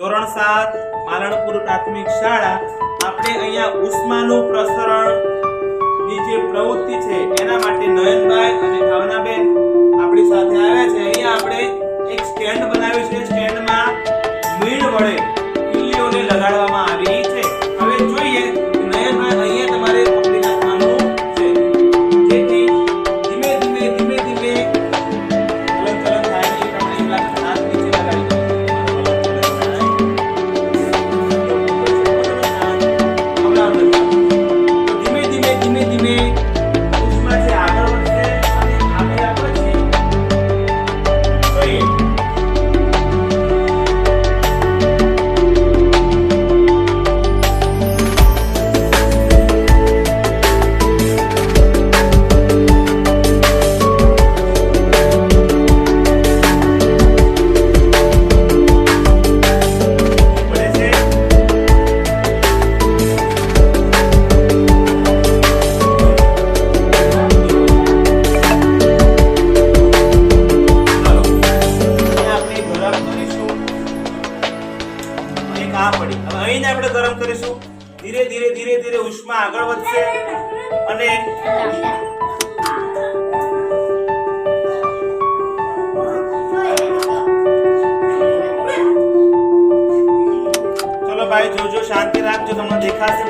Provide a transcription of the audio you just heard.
ધોરણ 7 માલણપુર પ્રાથમિક શાળા આપણે અહીંયા ઉષ્માનું પ્રસરણ ની જે પ્રવૃત્તિ છે એના માટે નયનભાઈ અને ભાવનાબેન આપણી સાથે આવ્યા છે। અહીંયા આપણે એક સ્ટેન્ડ બનાવ્યું છે। સ્ટેન્ડમાં મીણ વડે કિલ્લીઓને લગાડવામાં આવી છે। હવે જોઈએ નયનભાઈ અહીંયા તમારે પકડી રાખવાનું છે જેથી ધીમે ધીમે ધીમે ધીમે હલનચલન થાય એ પ્રમાણે હાથ નીચે લગાડી દો। ધીમે ધીમે ધીમે ધીમે ઉષ્મા છે આગળ વધશે અને આપ્યા પછી જોઈએ ગરમ કરીશું। ધીરે ધીરે ધીરે ધીરે ઉષ્મા આગળ વધશે અને ચલો ભાઈ જોજો શાંતિ રાખજો, તમને દેખાશે।